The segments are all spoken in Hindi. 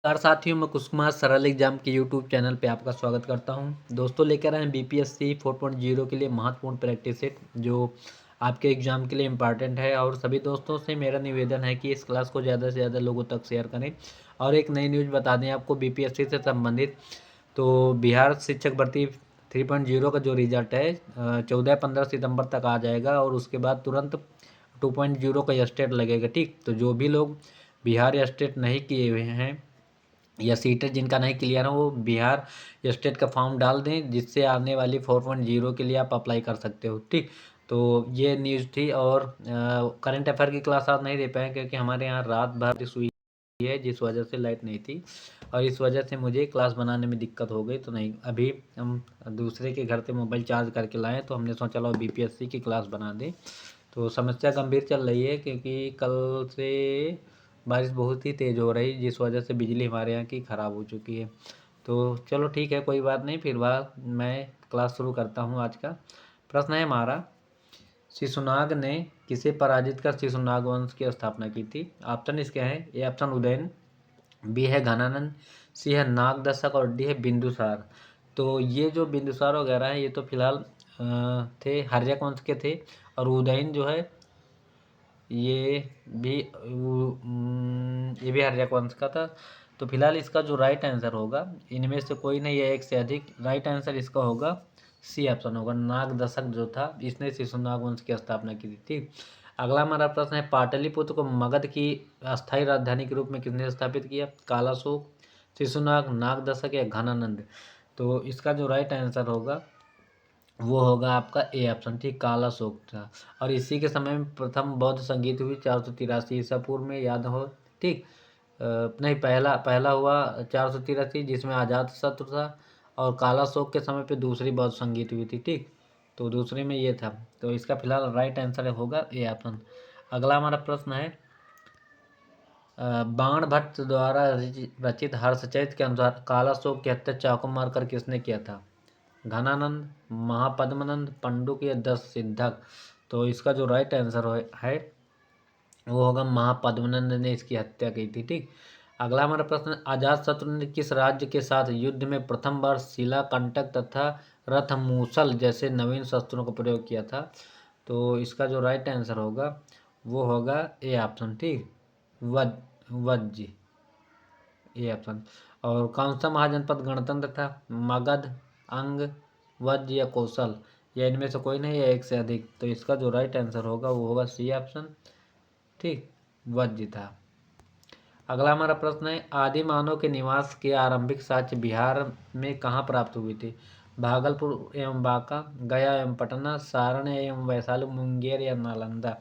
नमस्कार साथियों, मैं कुश कुमार सरल एग्जाम के यूट्यूब चैनल पे आपका स्वागत करता हूं। दोस्तों, लेकर आए हैं बीपीएससी 4.0 के लिए महत्वपूर्ण प्रैक्टिस सेट जो आपके एग्जाम के लिए इम्पॉर्टेंट है। और सभी दोस्तों से मेरा निवेदन है कि इस क्लास को ज़्यादा से ज़्यादा लोगों तक शेयर करें। और एक नई न्यूज़ बता दें आपको बीपीएससी से संबंधित, तो बिहार शिक्षक भर्ती 3.0 का जो रिजल्ट है 14-15 सितंबर तक आ जाएगा और उसके बाद तुरंत 2.0 का स्टेट लगेगा। ठीक, तो जो भी लोग बिहार स्टेट नहीं किए हुए हैं या सीटें जिनका नहीं क्लियर है वो बिहार स्टेट का फॉर्म डाल दें, जिससे आने वाली 4.0 के लिए आप अप्लाई कर सकते हो। ठीक, तो ये न्यूज़ थी। और करंट अफेयर की क्लास आज नहीं दे पाए क्योंकि हमारे यहाँ रात भर बारिश हुई है, जिस वजह से लाइट नहीं थी और इस वजह से मुझे क्लास बनाने में दिक्कत हो गई। तो नहीं, अभी हम दूसरे के घर से मोबाइल चार्ज करके लाएँ तो हमने सोचा लो बीपीएससी की क्लास बना दें। तो समस्या गंभीर चल रही है क्योंकि कल से बारिश बहुत ही तेज़ हो रही, जिस वजह से बिजली हमारे यहाँ की ख़राब हो चुकी है। तो चलो ठीक है, कोई बात नहीं, फिर बाद मैं क्लास शुरू करता हूँ। आज का प्रश्न है हमारा, शिशुनाग ने किसे पराजित कर शिशुनाग वंश की स्थापना की थी? ऑप्शन इसके हैं, ए ऑप्शन उदयन, बी है घनानंद, सी है नागदशक और डी है बिंदुसार। तो ये जो बिंदुसार वगैरह है ये तो फिलहाल थे हर्यक वंश के थे, और उदयन जो है ये भी ये भी हर्यक वंश का था। तो फिलहाल इसका जो राइट आंसर होगा, इनमें से कोई नहीं है एक से अधिक, राइट आंसर इसका होगा सी ऑप्शन होगा। नाग दशक जो था इसने शिशुनाग वंश की स्थापना की थी। अगला हमारा प्रश्न है, पाटलिपुत्र को मगध की अस्थायी राजधानी के रूप में किसने स्थापित किया? कालाशोक, शिशुनाग, नाग दशक या घनानंद? तो इसका जो राइट आंसर होगा वो होगा आपका ए ऑप्शन, ठीक, काला शोक था। और इसी के समय में प्रथम बौद्ध संगीत हुई 483 ईसा पूर्व में, याद हो? ठीक, नहीं, पहला पहला हुआ 483 जिसमें अजात शत्रु था, और काला शोक के समय पे दूसरी बौद्ध संगीत हुई थी। ठीक, तो दूसरे में ये था। तो इसका फिलहाल राइट आंसर होगा ए ऑप्शन। अगला हमारा प्रश्न है, बाण भट्ट द्वारा रचित हर्षचरित के अनुसार काला शोक की हत्या चाकू मारकर किसने किया था? घनानंद, महापद्मनंद, पंडुक या दस सिद्धक? तो इसका जो राइट आंसर है वो होगा महापद्मनंद ने इसकी हत्या की थी। ठीक, अगला हमारा प्रश्न, अजातशत्रु ने किस राज्य के साथ युद्ध में प्रथम बार शिला कंटक तथा रथ मूसल जैसे नवीन शस्त्रों का प्रयोग किया था? तो इसका जो राइट आंसर होगा वो होगा ए ऑप्शन, ठीक, वज्ज, ए ऑप्शन। और कौन सा महाजनपद गणतंत्र था? मगध, अंग, वज्र या कौशल? या इनमें से कोई नहीं है एक से अधिक? तो इसका जो राइट आंसर होगा वो होगा सी ऑप्शन, ठीक, वज्र था। अगला हमारा प्रश्न है, आदि मानव के निवास के आरंभिक साक्ष्य बिहार में कहाँ प्राप्त हुए थे? भागलपुर एवं बांका, गया एवं पटना, सारण एवं वैशाली, मुंगेर या नालंदा?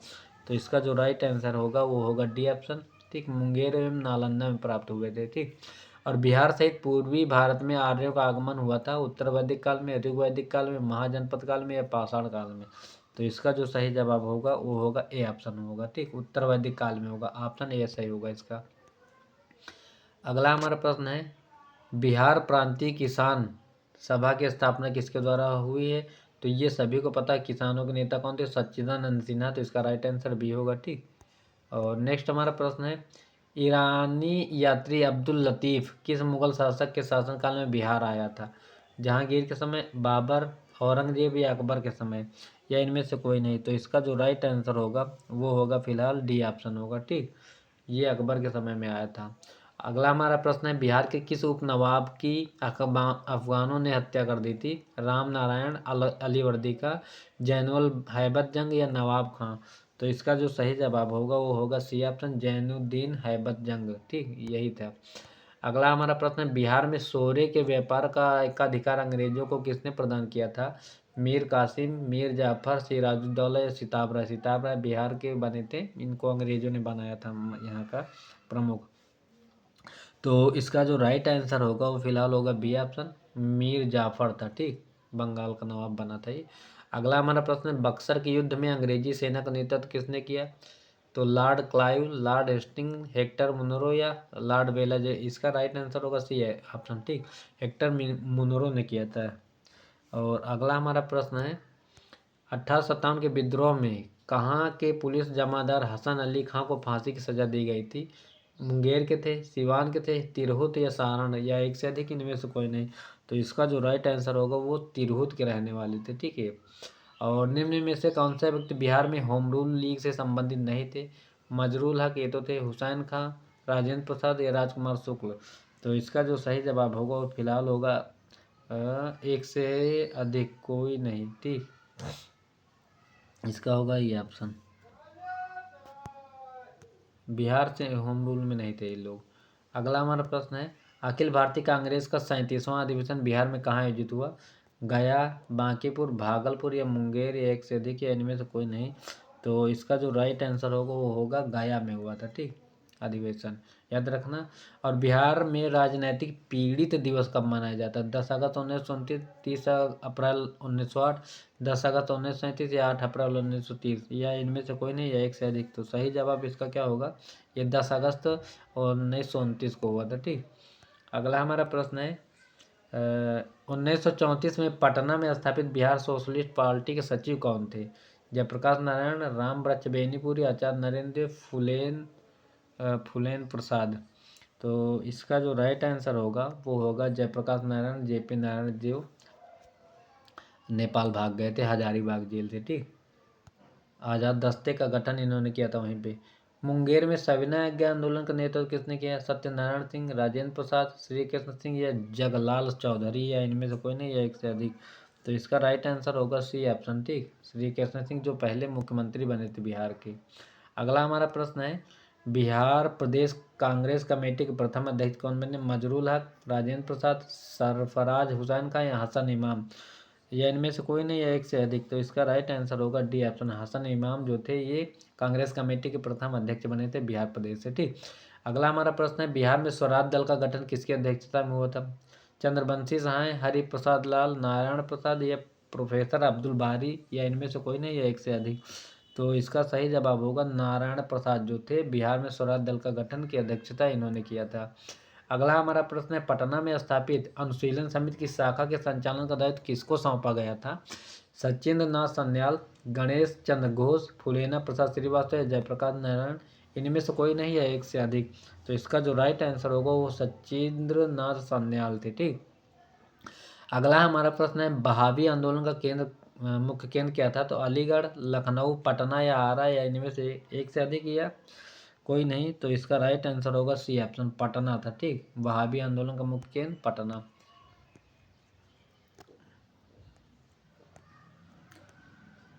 तो इसका जो राइट आंसर होगा वो होगा डी ऑप्शन, ठीक, मुंगेर एवं नालंदा में प्राप्त हुए थे। ठीक, और बिहार सहित पूर्वी भारत में आर्यों का आगमन हुआ था उत्तर वैदिक काल में, ऋग्वैदिक काल में, महाजनपद काल में या पाषाण काल में? तो इसका जो सही जवाब होगा वो होगा ए ऑप्शन होगा, ठीक, उत्तर वैदिक काल में होगा। ऑप्शन ए सही होगा इसका। अगला हमारा प्रश्न है, बिहार प्रांतीय किसान सभा की स्थापना किसके द्वारा हुई है? तो ये सभी को पता है, किसानों के नेता कौन थे? सच्चिदानंद सिन्हा। तो इसका राइट आंसर बी होगा, ठीक। और नेक्स्ट हमारा प्रश्न है, ईरानी यात्री अब्दुल लतीफ़ किस मुगल शासक के शासनकाल में बिहार आया था? जहांगीर के समय, बाबर, औरंगजेब या अकबर के समय? या इनमें से कोई नहीं? तो इसका जो राइट आंसर होगा वो होगा फिलहाल डी ऑप्शन होगा, ठीक, ये अकबर के समय में आया था। अगला हमारा प्रश्न है, बिहार के किस उपनवाब की अफगानों ने हत्या कर दी थी? राम नारायण, अलीवर्दी का, जैनुल हैबत जंग या नवाब खां? तो इसका जो सही जवाब होगा वो होगा सी ऑप्शन, जैनुद्दीन हैबत जंग, ठीक, यही था। अगला हमारा प्रश्न है, बिहार में सोरे के व्यापार का एकाधिकार अंग्रेजों को किसने प्रदान किया था? मीर कासिम, मीर जाफर, सिराजुद्दौला या सिताब राय? सिताब राय बिहार के बने थे, इनको अंग्रेजों ने बनाया था यहाँ का प्रमुख। तो इसका जो राइट आंसर होगा वो फिलहाल होगा बी ऑप्शन, मीर जाफर था, ठीक, बंगाल का नवाब बना था ये। अगला हमारा प्रश्न है, बक्सर के युद्ध में अंग्रेजी सेना का नेतृत्व किसने किया? तो lord Clive, lord Hastings, Hector Munro या लॉर्ड वेलाजे? इसका राइट आंसर होगा सी है ऑप्शन, ठीक, हेक्टर मुनरो ने किया था। और अगला हमारा प्रश्न है, 1857 के विद्रोह में कहाँ के पुलिस जमादार हसन अली खां को फांसी की सजा दी गई थी? मुंगेर के थे, सिवान के थे, तिरहुत या सारण या एक से अधिक, इनमें से कोई नहीं। तो इसका जो राइट आंसर होगा वो तिरहुत के रहने वाले थे। ठीक है। और निम्न में से कौन सा व्यक्ति बिहार में होम रूल लीग से संबंधित नहीं थे? मजरूल हक, ये तो थे। हुसैन खां, राजेंद्र प्रसाद या राजकुमार शुक्ल। तो इसका जो सही जवाब होगा वो फिलहाल होगा एक से अधिक, कोई नहीं। ठीक, इसका होगा ये ऑप्शन। बिहार से होम रूल में नहीं थे ये लोग। अगला हमारा प्रश्न है, अखिल भारतीय कांग्रेस का 37वां अधिवेशन बिहार में कहाँ आयोजित हुआ? गया, बांकीपुर, भागलपुर या मुंगेर या एक से अधिक या इनमें से कोई नहीं। तो इसका जो राइट आंसर होगा वो होगा गया में हुआ था। ठीक, अधिवेशन याद रखना। और बिहार में राजनैतिक पीड़ित दिवस कब मनाया जाता है? 10 अगस्त 1929, 30 अप्रैल 1908, 10 अगस्त 1937 या 8 अप्रैल 1930 या इनमें से कोई नहीं या एक से अधिक। तो सही जवाब इसका क्या होगा? ये 10 अगस्त 1929 को हुआ था। ठीक, अगला हमारा प्रश्न है, 1934 में पटना में स्थापित बिहार सोशलिस्ट पार्टी के सचिव कौन थे? जयप्रकाश नारायण, राम वृक्ष बेनीपुरी, आचार्य नरेंद्र देव, फूलेन प्रसाद। तो इसका जो राइट आंसर होगा वो होगा जयप्रकाश नारायण। जेपी नारायण देव नेपाल भाग गए थे, हजारीबाग जेल से। ठीक, आज़ाद दस्ते का गठन इन्होंने किया था वहीं पे। मुंगेर में सविनय अवज्ञा आंदोलन का नेतृत्व किसने किया? सत्यनारायण सिंह, राजेंद्र प्रसाद, श्री कृष्ण सिंह या जगलाल चौधरी या इनमें से कोई नहीं या एक से अधिक। तो इसका राइट आंसर होगा सी ऑप्शन। ठीक, श्री कृष्ण सिंह जो पहले मुख्यमंत्री बने थे बिहार के। अगला हमारा प्रश्न है, बिहार प्रदेश कांग्रेस कमेटी के प्रथम अध्यक्ष कौन बने? मजरूल हक, राजेंद्र प्रसाद, सरफराज हुसैन खां या हसन इमाम या इनमें से कोई नहीं या एक से अधिक। तो इसका राइट आंसर होगा डी ऑप्शन। हसन इमाम जो थे ये कांग्रेस कमेटी के प्रथम अध्यक्ष बने थे बिहार प्रदेश से। ठीक, अगला हमारा प्रश्न है, बिहार में स्वराज दल का गठन किसकी अध्यक्षता में हुआ था? चंद्रवंशी सहाय, हरि प्रसाद लाल, नारायण प्रसाद या प्रोफेसर अब्दुल बारी या इनमें से कोई नहीं या एक से अधिक। तो इसका सही जवाब होगा नारायण प्रसाद जो थे बिहार में स्वराज दल का गठन की अध्यक्षता इन्होंने किया था। अगला हमारा प्रश्न है, पटना में स्थापित अनुशीलन समिति की शाखा के संचालन का दायित्व किसको सौंपा गया था? सचिंद्र नाथ सन्याल, गणेश चंद्र घोष, फूलेना प्रसाद श्रीवास्तव या जयप्रकाश नारायण, इनमें से कोई नहीं है एक से अधिक। तो इसका जो राइट आंसर होगा वो सचिंद्र नाथ सन्याल थे। ठीक, अगला हमारा प्रश्न है, बहावी आंदोलन का मुख्य केंद्र क्या था? तो अलीगढ़, लखनऊ, पटना या आरा या इनमें से एक से अधिक या कोई नहीं। तो इसका राइट आंसर होगा सी ऑप्शन, पटना था। ठीक, वहाबी आंदोलन का मुख्य केंद्र पटना।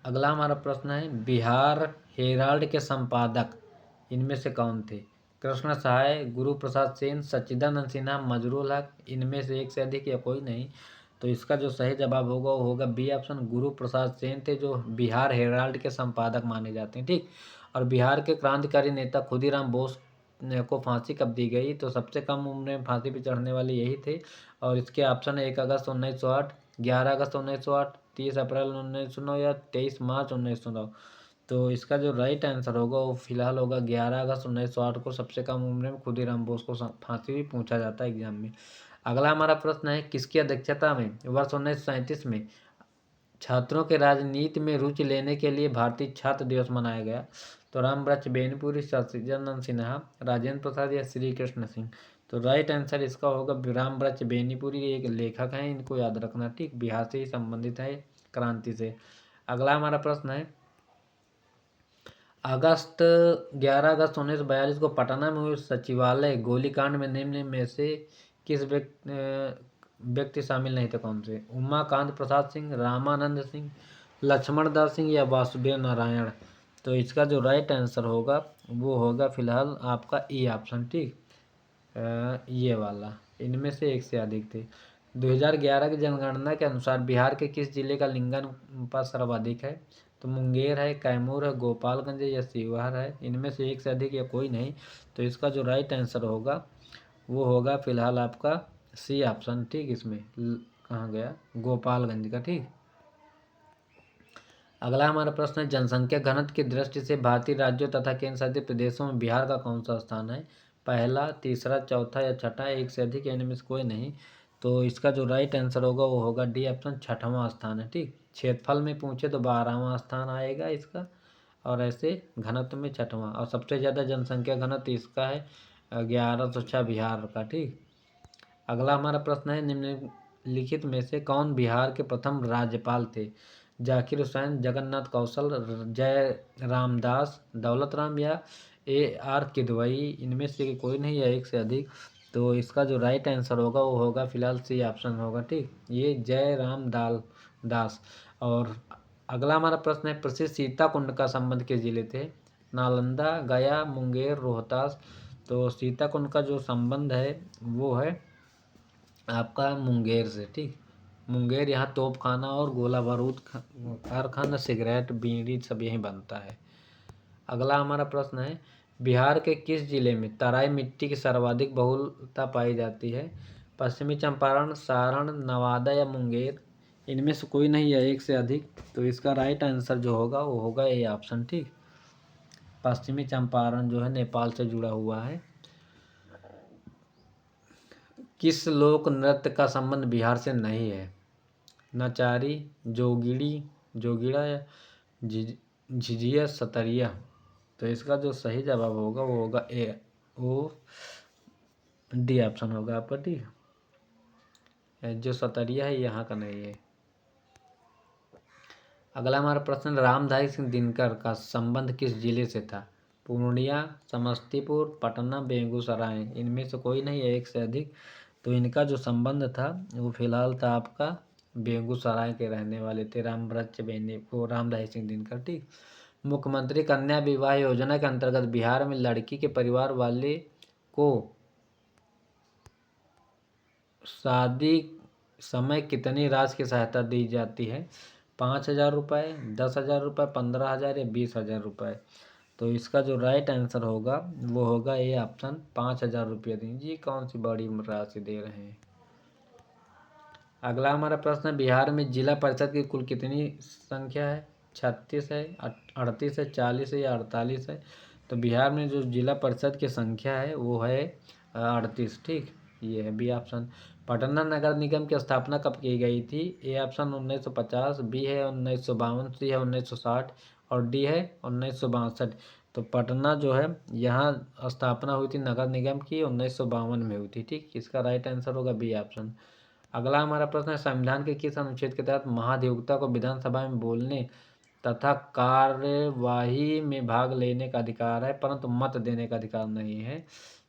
अगला हमारा प्रश्न है, बिहार हेराल्ड के संपादक इनमें से कौन थे? कृष्ण सहाय, गुरु प्रसाद सेन, सच्चिदानंद सिन्हा, मजरूल हक, इनमें से एक से अधिक या कोई नहीं। तो इसका जो सही जवाब होगा वो होगा बी ऑप्शन, गुरु प्रसाद सेन थे जो बिहार हेराल्ड के संपादक माने जाते हैं। ठीक, और बिहार के क्रांतिकारी नेता खुदीराम बोस को फांसी कब दी गई? तो सबसे कम उम्र में फांसी पर चढ़ने वाले यही थे। और इसके ऑप्शन है 1 अगस्त 1908, 11 अगस्त 1908, 30 अप्रैल 1909 या 23 मार्च 1909। तो इसका जो राइट आंसर होगा वो फिलहाल होगा 11 अगस्त 1908 को सबसे कम उम्र में खुदीराम बोस को फांसी भी पूछा जाता है एग्जाम में। अगला हमारा प्रश्न है, किसकी अध्यक्षता में वर्ष 1937 में छात्रों के राजनीति में रुचि लेने के लिए भारतीय छात्र दिवस मनाया गया? तो राम वृक्ष बेनीपुरी, सच्चिदानंद सिन्हा, राजेंद्र प्रसाद या श्री कृष्ण सिंह। तो राइट आंसर इसका होगा राम वृक्ष बेनीपुरी, एक लेखक हैं, इनको याद रखना। ठीक, बिहार से ही संबंधित है क्रांति से। अगला हमारा प्रश्न है, 11 अगस्त 1942 को पटना में हुए सचिवालय गोलीकांड में निम्न में से किस व्यक्ति शामिल नहीं थे? कौन से? उमाकांत प्रसाद सिंह, रामानंद सिंह, लक्ष्मण दास सिंह या वासुदेव नारायण। तो इसका जो राइट आंसर होगा वो होगा फिलहाल आपका ई ऑप्शन। ठीक, ये वाला, इनमें से एक से अधिक थे। 2011 की जनगणना के अनुसार बिहार के किस जिले का लिंगानुपात सर्वाधिक है? तो मुंगेर है, कैमूर है, गोपालगंज है या शिवहर है, इनमें से एक से अधिक या कोई नहीं। तो इसका जो राइट आंसर होगा वो होगा फिलहाल आपका सी ऑप्शन। ठीक, इसमें कहाँ गया? गोपालगंज का। ठीक, अगला हमारा प्रश्न है, जनसंख्या घनत्व की दृष्टि से भारतीय राज्यों तथा केंद्र शासित प्रदेशों में बिहार का कौन सा स्थान है? पहला, तीसरा, चौथा या छठा, एक से अधिक या इनमें से कोई नहीं। तो इसका जो राइट आंसर होगा वो होगा डी ऑप्शन, छठवां स्थान है। ठीक, क्षेत्रफल में पूछे तो 12वां स्थान आएगा इसका, और ऐसे घनत्व में छठवां, और सबसे ज़्यादा जनसंख्या घनत्व इसका है 1106 बिहार का। ठीक। अगला हमारा प्रश्न है, निम्नलिखित में से कौन बिहार के प्रथम राज्यपाल थे? जाकिर हुसैन, जगन्नाथ कौशल, जय रामदास, दौलत राम या AR किदवई? इनमें से कोई नहीं या एक से अधिक। तो इसका जो राइट आंसर होगा वो होगा फिलहाल सी ऑप्शन होगा। ठीक, ये जय राम दास। और अगला हमारा प्रश्न है, प्रसिद्ध सीता कुंड का संबंध किस जिले थे? नालंदा, गया, मुंगेर, रोहतास? तो सीता कुंड का जो संबंध है वो है आपका मुंगेर से। ठीक, मुंगेर, यहाँ तोप खाना और गोला बारूद कारखाना, सिगरेट, बीड़ी सब यहीं बनता है। अगला हमारा प्रश्न है, बिहार के किस जिले में तराई मिट्टी की सर्वाधिक बहुलता पाई जाती है? पश्चिमी चंपारण, सारण, नवादा या मुंगेर? इनमें से कोई नहीं है एक से अधिक। तो इसका राइट आंसर जो होगा वो होगा ए ऑप्शन। ठीक, पश्चिमी चंपारण जो है नेपाल से जुड़ा हुआ है। किस लोक नृत्य का संबंध बिहार से नहीं है? नचारी, जोगीड़ा या झिझिया, सतरिया? तो इसका जो सही जवाब होगा वो होगा डी ऑप्शन होगा आपका। ठीक, जो सतरिया है यहाँ का नहीं है। अगला हमारा प्रश्न, रामधारी सिंह दिनकर का संबंध किस जिले से था? पूर्णिया, समस्तीपुर, पटना, बेगूसराय? इनमें से कोई नहीं है एक से अधिक। तो इनका जो संबंध था वो फिलहाल था आपका बेगूसराय के रहने वाले थे, रामधारी सिंह दिनकर। ठीक, मुख्यमंत्री कन्या विवाह योजना के अंतर्गत बिहार में लड़की के परिवार वाले को शादी समय कितनी राशि की सहायता दी जाती है? 5,000 रुपये, 10,000 रुपये, 15,000 या 20,000 रुपये? तो इसका जो राइट आंसर होगा वो होगा ए ऑप्शन, 5,000 रुपये दीजिए। कौन सी बड़ी राशि दे रहे हैं। अगला हमारा प्रश्न है, बिहार में जिला परिषद की कुल कितनी संख्या है? 36 है, 38 है, 40 है या 48 है? तो बिहार में जो जिला परिषद की संख्या है वो है 38। ठीक, ये है बी ऑप्शन। पटना नगर निगम की स्थापना कब की गई थी? ए ऑप्शन 1950, बी है 1952, सी है 1960 और डी है 1962। तो पटना जो है यहाँ स्थापना हुई थी नगर निगम की 1952 में हुई थी। ठीक, इसका राइट आंसर होगा बी ऑप्शन। अगला हमारा प्रश्न है, संविधान के किस अनुच्छेद के तहत महाधिवक्ता को विधानसभा में बोलने तथा कार्यवाही में भाग लेने का अधिकार है परंतु मत देने का अधिकार नहीं है?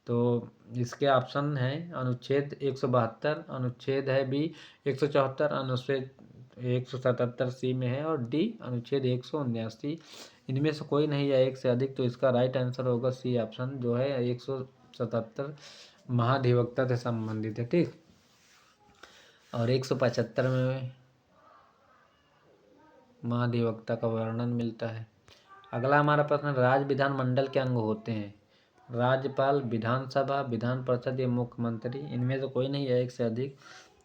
तो इसके ऑप्शन हैं, अनुच्छेद 172, अनुच्छेद है बी 174, अनुच्छेद 177 सी में है और डी अनुच्छेद 179। इनमें से कोई नहीं है एक से अधिक। तो इसका राइट आंसर होगा सी ऑप्शन जो है 177 महाधिवक्ता से संबंधित है। ठीक, और 175 में महाधिवक्ता का वर्णन मिलता है। अगला हमारा प्रश्न, राज्य विधानमंडल के अंग होते हैं? राज्यपाल, विधानसभा, विधान परिषद या मुख्यमंत्री? इनमें से कोई नहीं है एक से अधिक।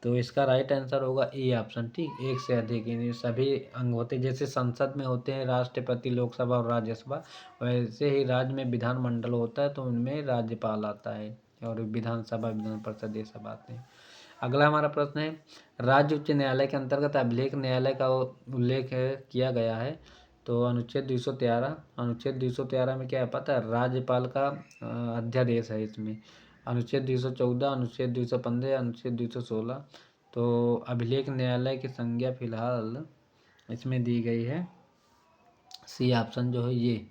तो इसका राइट आंसर होगा ए ऑप्शन। ठीक, एक से अधिक इन्हें सभी अंग होते हैं। जैसे संसद में होते हैं राष्ट्रपति, लोकसभा और राज्यसभा, वैसे ही राज्य में विधानमंडल होता है तो उनमें राज्यपाल आता है और विधानसभा, विधान परिषद ये सब आते हैं। अगला हमारा प्रश्न है, राज्य उच्च न्यायालय के अंतर्गत अभिलेख न्यायालय का उल्लेख किया गया है? तो अनुच्छेद 213, अनुच्छेद 213 में क्या है पता है? राज्यपाल का अध्यादेश है इसमें। अनुच्छेद 214, अनुच्छेद 215, अनुच्छेद 216। तो अभिलेख न्यायालय की संज्ञा फिलहाल इसमें दी गई है, सी ऑप्शन जो है ये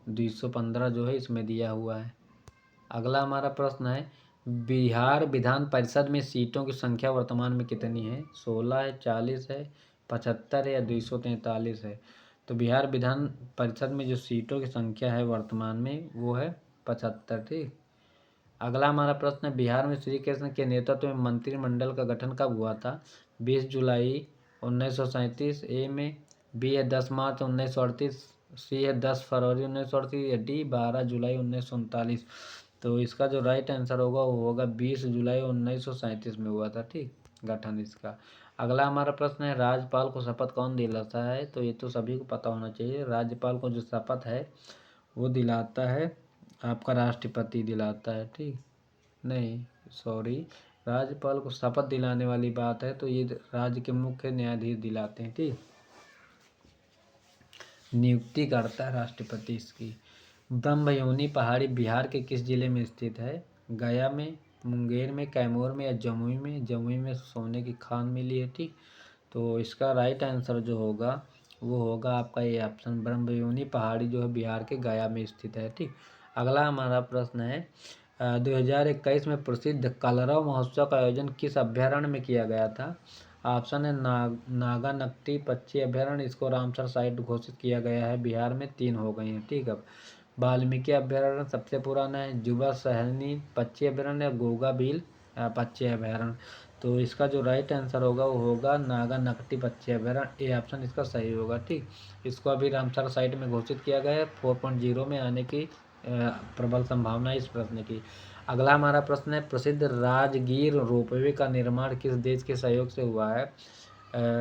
215 जो है इसमें दिया हुआ है। अगला हमारा प्रश्न है, बिहार विधान परिषद में सीटों की संख्या वर्तमान में कितनी है? 16 है, 40 है, 75 है या 243 है? तो बिहार विधान परिषद में जो सीटों की संख्या है वर्तमान में वो है 75। ठीक, अगला हमारा प्रश्न है, बिहार में श्री कृष्ण के नेतृत्व में मंत्रिमंडल का गठन कब हुआ था? 20 जुलाई 1937 ए में, बी है 10 मार्च 1938, सी है 10 फरवरी 1938 या डी 12 जुलाई 1939? तो इसका जो राइट आंसर होगा वो होगा 20 जुलाई 1937 में हुआ था। ठीक, गठन इसका। अगला हमारा प्रश्न है, राज्यपाल को शपथ कौन दिलाता है? तो ये तो सभी को पता होना चाहिए। राज्यपाल को जो शपथ है वो दिलाता है आपका राष्ट्रपति दिलाता है। ठीक, नहीं सॉरी, राज्यपाल को शपथ दिलाने वाली बात है तो ये राज्य के मुख्य न्यायाधीश दिलाते हैं। ठीक, नियुक्ति करता है राष्ट्रपति इसकी। ब्रह्मयोनी पहाड़ी बिहार के किस जिले में स्थित है? गया में, मुंगेर में, कैमूर में या जमुई में? जमुई में सोने की खान मिली है। ठीक, तो इसका राइट आंसर जो होगा वो होगा आपका ये ऑप्शन, ब्रह्मयोनी पहाड़ी जो है बिहार के गया में स्थित है। ठीक, अगला हमारा प्रश्न है 2021 में प्रसिद्ध कलरव महोत्सव का आयोजन किस अभ्यारण्य में किया गया था? ऑप्शन है नागानक्टी पक्षी अभ्यारण्य, इसको रामसर साइट घोषित किया गया है बिहार में, 3 हो गए हैं। ठीक, अब वाल्मीकि अभ्यारण्य सबसे पुराना है, जुबा सहनी पक्षी अभ्यारण्य, गोगा भील पक्षी अभ्यारण्य। तो इसका जो राइट आंसर होगा वो होगा नागानक्टी पक्षी अभ्यारण्य, ए ऑप्शन इसका सही होगा। ठीक, इसको अभी रामसर साइट में घोषित किया गया है, 4.0 में आने की प्रबल संभावना है इस प्रश्न की। अगला हमारा प्रश्न है प्रसिद्ध राजगीर रोपवे का निर्माण किस देश के सहयोग से हुआ है?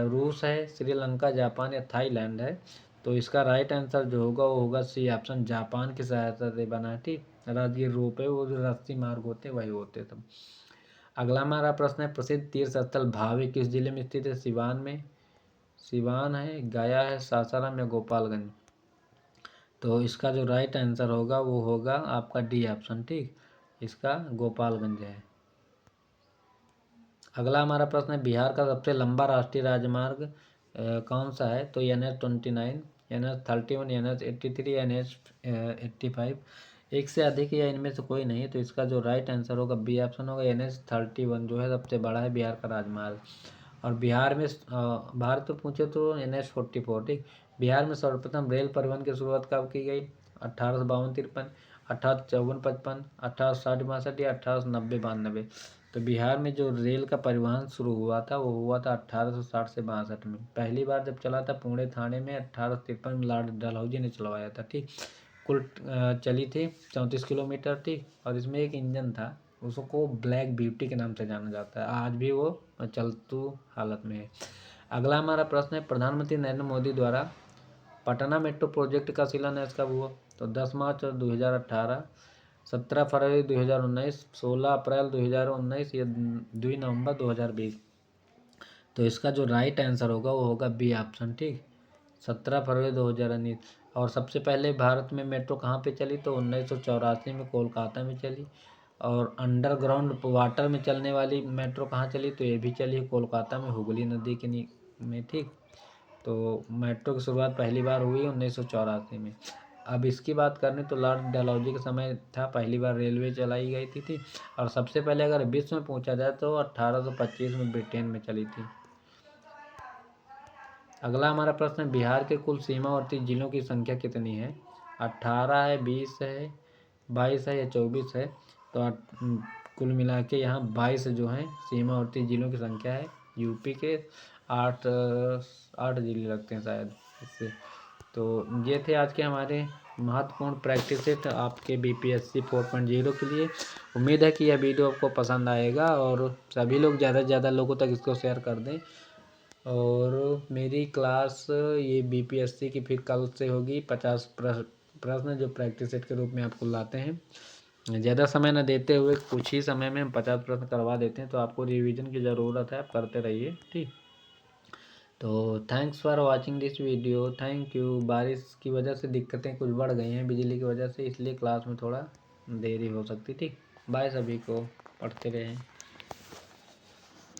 रूस है, श्रीलंका, जापान या थाईलैंड है? तो इसका राइट आंसर जो होगा वो होगा सी ऑप्शन, जापान की सहायता से बना है। ठीक, राजगीर रोपवे वो जो रस्सी मार्ग होते वही होते तब। अगला हमारा प्रश्न है प्रसिद्ध तीर्थ स्थल भावे किस जिले में स्थित है? सिवान में, सिवान है, गया है, सासाराम या गोपालगंज? तो इसका जो राइट आंसर होगा वो होगा आपका डी ऑप्शन। ठीक, इसका गोपालगंज है। अगला हमारा प्रश्न है बिहार का सबसे लंबा राष्ट्रीय राजमार्ग कौन सा है? तो NH-29, NH-31, NH-83, NH-85? एक से अधिक या इनमें से कोई नहीं, तो इसका जो राइट आंसर होगा बी ऑप्शन होगा, NH-31 जो है सबसे बड़ा है बिहार का राजमार्ग। और बिहार में भारत में पूछे तो NH-44। ठीक, बिहार में सर्वप्रथम रेल परिवहन की शुरुआत कब की गई? 1852-53, 1854-55, 1860-62 या 1890-92? तो बिहार में जो रेल का परिवहन शुरू हुआ था वो हुआ था 1860 से 62 में। पहली बार जब चला था पुणे थाने में 1853 में लॉर्ड डलहौजी ने चलवाया था। ठीक, कुल चली थी 34 किलोमीटर। ठीक, और इसमें एक इंजन था, उसको ब्लैक ब्यूटी के नाम से जाना जाता है, आज भी वो चलतू हालत में है। अगला हमारा प्रश्न है प्रधानमंत्री नरेंद्र मोदी द्वारा पटना मेट्रो प्रोजेक्ट का शिलान्यास कब हुआ? तो 10 मार्च 2018, 17 फरवरी 2019, 16 अप्रैल 2019 या 2 नवंबर 2020? तो इसका जो राइट आंसर होगा वो होगा बी ऑप्शन। ठीक, 17 फरवरी 2019। और सबसे पहले भारत में मेट्रो कहाँ पे चली? तो 1984 में कोलकाता में चली। और अंडरग्राउंड वाटर में चलने वाली मेट्रो कहाँ चली? तो ये भी चली कोलकाता में, हुगली नदी के में। ठीक, तो मेट्रो की शुरुआत पहली बार हुई 1984 में। अब इसकी बात करें तो लॉर्ड डलहौजी के समय था पहली बार रेलवे चलाई गई थी। और सबसे पहले अगर विश्व में पूछा जाए तो 1825 में ब्रिटेन में चली थी। अगला हमारा प्रश्न है बिहार के कुल सीमावर्ती जिलों की संख्या कितनी है? 18 है, 20 है, 22 है या 24 है? तो कुल मिला के यहाँ 22 जो है सीमावर्ती जिलों की संख्या है। यूपी के 8 जिले लगते हैं शायद इससे। तो ये थे आज के हमारे महत्वपूर्ण प्रैक्टिस सेट आपके BPSC 4.0 के लिए। उम्मीद है कि यह वीडियो आपको पसंद आएगा और सभी लोग ज़्यादा से ज़्यादा लोगों तक इसको शेयर कर दें। और मेरी क्लास ये BPSC की फिर कल से होगी, 50 प्रश्न जो प्रैक्टिस सेट के रूप में आपको लाते हैं। ज़्यादा समय न देते हुए कुछ ही समय में हम 50 प्रश्न करवा देते हैं, तो आपको रिवीजन की ज़रूरत है, आप करते रहिए। ठीक, तो thanks for watching this video, thank you. बारिश की वजह से दिक्कतें कुछ बढ़ गई हैं बिजली की वजह से, इसलिए क्लास में थोड़ा देरी हो सकती। ठीक, बाय सभी को, पढ़ते रहें।